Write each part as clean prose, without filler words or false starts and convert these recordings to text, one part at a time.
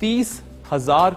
30,000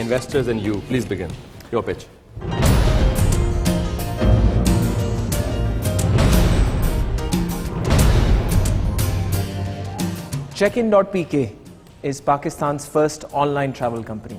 Investors and you, please begin your pitch. Check-in.pk is Pakistan's first online travel company.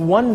1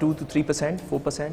2 to 3%, 4%।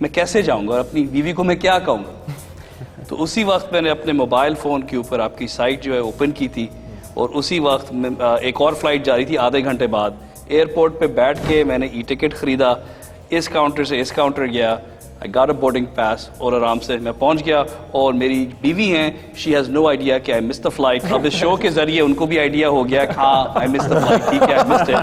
میں کیسے جاؤں گا اور اپنی بیوی کو میں کیا کہوں گا. تو اسی وقت میں نے اپنے موبائل فون کے اوپر آپ کی سائٹ جو ہے اوپن کی تھی, اور اسی وقت میں ایک اور فلائٹ جا رہی تھی آدھے گھنٹے بعد. ایئرپورٹ پہ بیٹھ کے میں نے ای ٹکٹ خریدا, اس کاؤنٹر سے اس کاؤنٹر گیا, I got a boarding pass, اور آرام سے میں پہنچ گیا. اور میری بیوی ہیں, she has no idea کہ I missed the flight. اب اس شو کے ذریعے ان کو بھی آئیڈیا ہو گیا کہ ہاں I missed the flight, ٹھیک ہے I missed it.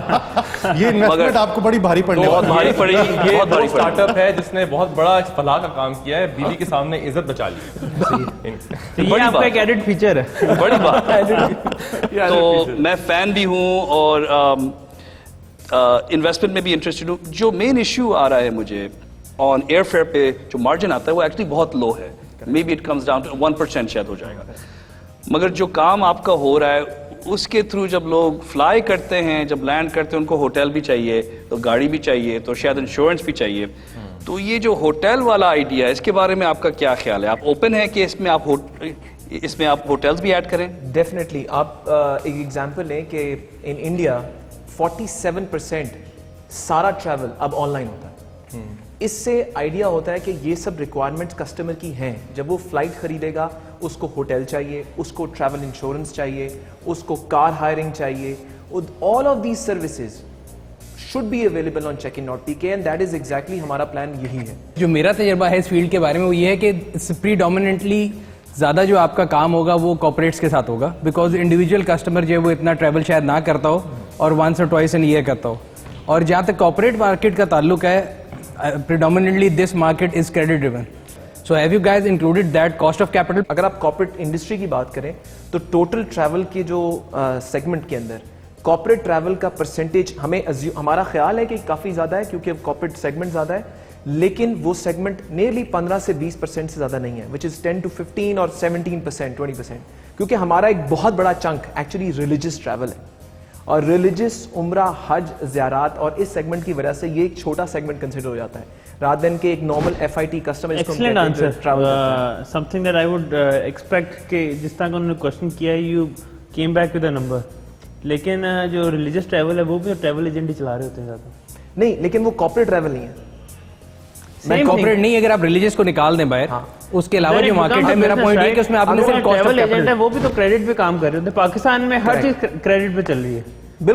یہ انویسٹمنٹ آپ کو بڑی بھاری پڑنے بہت والی بھاری پڑی, یہ بہت بھاری اسٹارٹ پڑی. اپ ہے جس نے بہت بڑا فلاح کا کام کیا ہے, بیوی کے سامنے عزت بچا لی. تو یہ آپ کا ایک ایڈڈ فیچر ہے. بڑی بات. تو میں فین بھی ہوں اور انویسٹمنٹ میں بھی انٹرسٹڈ ہوں. جو مین ایشو آ رہا ہے مجھے آن ایئر فیئر پہ جو مارجن آتا ہے وہ ایکچولی بہت لو ہے. Maybe it comes down to 1% شاید ہو جائے گا. مگر جو کام آپ کا ہو رہا ہے اس کے تھرو جب لوگ فلائی کرتے ہیں, جب لینڈ کرتے ہیں, ان کو ہوٹل بھی چاہیے, تو گاڑی بھی چاہیے, تو شاید انشورنس بھی چاہیے. تو یہ جو ہوٹل والا آئیڈیا ہے اس کے بارے میں آپ کا کیا خیال ہے؟ آپ اوپن ہیں کہ اس میں آپ ہوٹلز بھی ایڈ کریں؟ ڈیفینیٹلی. آپ ایک ایگزامپل لیں کہ ان انڈیا 47% سارا ٹریول اب آن لائن ہوتا ہے. اس سے آئیڈیا ہوتا ہے کہ یہ سب ریکوائرمنٹس کسٹمر کی ہیں. جب وہ فلائٹ خریدے گا اس کو ہوٹل چاہیے, اس کو ٹریول انشورنس چاہیے, اس کو کار ہائرنگ چاہیے. All of these services should be available on check-in.pk and that is exactly ہمارا پلان یہی ہے. جو میرا تجربہ ہے اس فیلڈ کے بارے میں وہ یہ ہے کہ پریڈومیننٹلی زیادہ جو آپ کا کام ہوگا وہ کارپوریٹس کے ساتھ ہوگا, بیکاز انڈیویجول کسٹمر جو ہے وہ اتنا ٹریول شاید نہ کرتا ہو اور ونس اور ٹوائس ان ایئر کرتا ہو. اور جہاں تک کارپوریٹ مارکیٹ کا تعلق ہے, predominantly this market is credit driven. So have you guys included that cost of capital? اگر آپ کارپوریٹ انڈسٹری کی بات کریں تو ٹوٹل ٹریول کے جو سیگمنٹ کے اندر کارپوریٹ ٹریول کا پرسنٹیج ہمارا خیال ہے کہ کافی زیادہ ہے, کیونکہ کارپوریٹ سیگمنٹ زیادہ ہے, لیکن وہ سیگمنٹ نیئرلی 15 سے 20% سے زیادہ نہیں ہے, وچ از 10 to 15 اور 17%, 20%. کیونکہ ہمارا ایک بہت بڑا چنک ایکچولی ریلیجس ٹریول ہے, اور ریلیجس, عمرہ, حج, زیارات, اور اس سیگمنٹ کی وجہ سے یہ ایک چھوٹا سیگمنٹ کنسیڈر ہو جاتا ہے رات دن کے ایک normal FIT customer. Excellent answer. Something that I would expect کہ جس طرح انہوں نے کوشچن کیا ہے, you came back with a number. لیکن جو ریلیجس ٹریول ہے وہ بھی ٹریول ایجنٹ ہی چلا رہے ہوتے ہیں زیادہ. نہیں, لیکن وہ کارپوریٹ ٹریول نہیں ہے. میں کارپوریٹ نہیں, اگر آپ ریلیجس کو نکال دیں باہر, اس کے علاوہ جو مارکیٹ ہے, میرا پوائنٹ یہ کہ اس میں آپ نے صرف کاسٹ آف ایجنٹ ہے وہ بھی تو کریڈٹ پہ کام کر رہے ہوتے ہیں. پاکستان میں ہر چیز کریڈٹ پہ چل رہی ہے,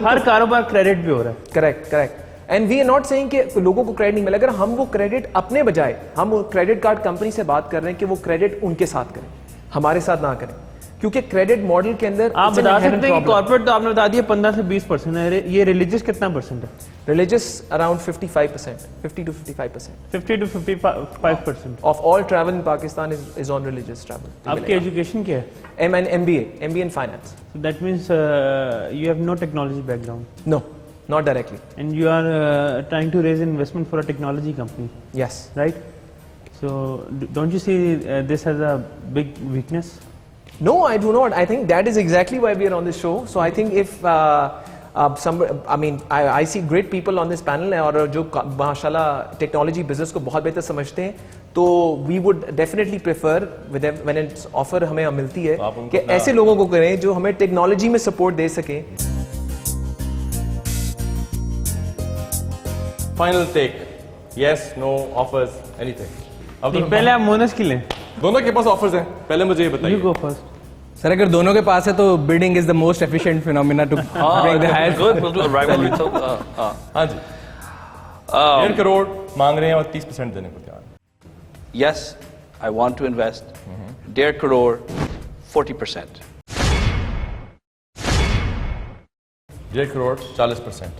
ہر کاروبار کریڈٹ پہ ہو رہا ہے. Correct correct. And we are not seeing کہ لوگوں کو کریڈٹ نہیں ملے. اگر ہم وہ کریڈٹ اپنے بجائے ہم کریڈٹ کارڈ کمپنی سے بات کر رہے ہیں کہ وہ کریڈٹ ان کے ساتھ کریں, ہمارے ساتھ نہ کریں, کیونکہ کریڈٹ ماڈل کے اندر آپ بتا سکتے ہیں کہ کارپوریٹ تو آپ نے بتا دیا 15 سے 20% ہے, یہ ریلیجس کتنا پرسنٹ ہے؟ Religious around 55%, 50 to 55%. 50 to 55% of all travel in Pakistan is on religious travel. آپ کی ایجوکیشن کیا ہے؟ MBA in finance. So that means you have no technology background. No, not directly. And you are trying to raise investment for a technology company. Yes. Right? So don't you see this as a big weakness? No, I do not. I think that is exactly why we are on this show. So I think if I see great people on this panel اور جو ماشاءاللہ technology business کو بہت بہتر سمجھتے ہیں, تو we would definitely prefer when it's offer ہمیں ملتی ہے کہ ایسے لوگوں کو کریں جو ہمیں ٹیکنالوجی میں سپورٹ دے سکیں. فائنل ٹیک, یس, نو, آفرز, اینی تھنگ. پہلے آپ مونس کی لیں. دونوں کے پاس آفرز ہیں, پہلے مجھے یہ بتائیے. You go first. سر اگر دونوں کے پاس ہے تو bidding is the most efficient phenomena to bring the highest. Good, we'll do a rivalry talk. ہاں جی, 1.5 کروڑ مانگ رہے ہیں اور 30% دینے کو تیار. Yes, I want to invest 1.5 crore, 40%. 1.5 crore 40%.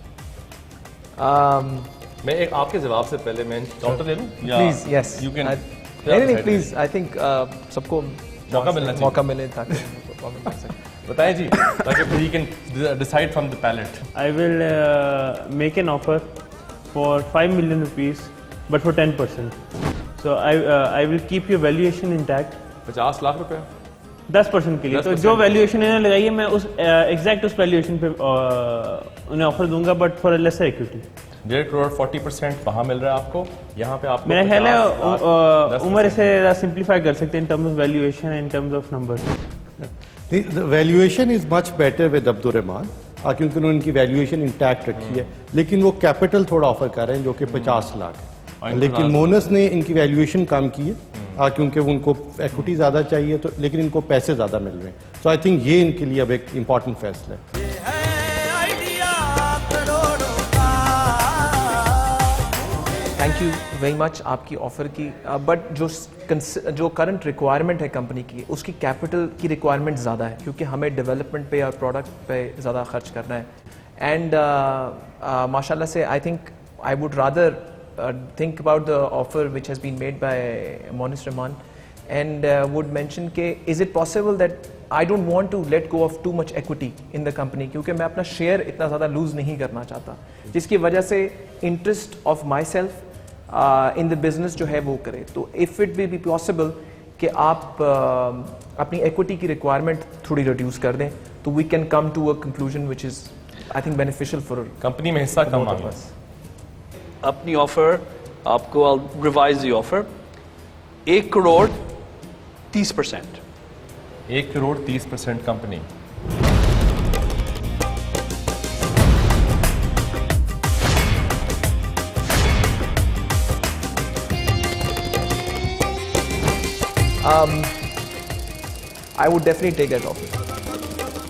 میں ایک آپ کے جواب سے پہلے میں کاؤنٹر لے لوں. Please, yes. You can. نہیں, please. I think سب کو موقع ملے تاکہ بتائیں جی, تاکہ پھر you can decide from the palette. I will make an offer for 5 million rupees, but for 10%. So I will keep your valuation intact. 50 lakh روپے 10% کے لیے. تو جو ویلیویشن انہوں نے لگائی ہے میں اس ایگزیکٹ اس ویلیویشن پہ انہیں آفر دوں گا, but for a lesser equity. 1.5 crore 40% وہاں مل رہا ہے آپ کو, یہاں پہ آپ کو میرا خیال ہے عمر اسے سمپلیفائی کر سکتے ہیں in terms of valuation in terms of number. Valuation is much better with Abdur Rahman, کیونکہ انہوں نے ان کی ویلیویشن انٹیکٹ رکھی ہے, لیکن وہ کیپٹل تھوڑا آفر کر رہے ہیں جو کہ 50 لاکھ ہے. لیکن مونس نے ان کی ویلیویشن کم کی ہے کیونکہ ان کو ایکوٹی زیادہ چاہیے تو لیکن ان کو پیسے زیادہ مل رہے ہیں. سو آئی تھنک یہ ان کے لیے اب ایک امپورٹنٹ فیصلہ ہے. تھینک یو ویری مچ آپ کی آفر کی, بٹ جو کرنٹ ریکوائرمنٹ ہے کمپنی کی اس کی کیپٹل کی ریکوائرمنٹ زیادہ ہے کیونکہ ہمیں ڈیولپمنٹ پہ اور پروڈکٹ پہ زیادہ خرچ کرنا ہے. اینڈ ماشاء اللہ سے I think I would rather think about the offer which has been made by Monis Rahman and would mention کہ is it possible that I don't want to let go of too much equity in the company کیونکہ میں اپنا share اتنا زیادہ loose نہیں کرنا چاہتا جس کی وجہ سے interest of my self in the business جو ہے وہ کرے. تو if it will be possible کہ آپ اپنی ایکوٹی کی ریکوائرمنٹ تھوڑی ریڈیوس کر دیں تو we can come to a conclusion which is I think beneficial for company میں حصہ کم آ گیا. اپنی آفر آپ کو revise the offer 1 crore 30%. 1 crore 30% company. I would definitely take that offer.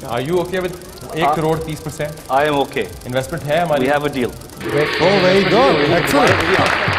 Are you okay with 1 crore 30%? I am okay. Investment ہے ہماری. We have a deal. Oh, very good. Excellent.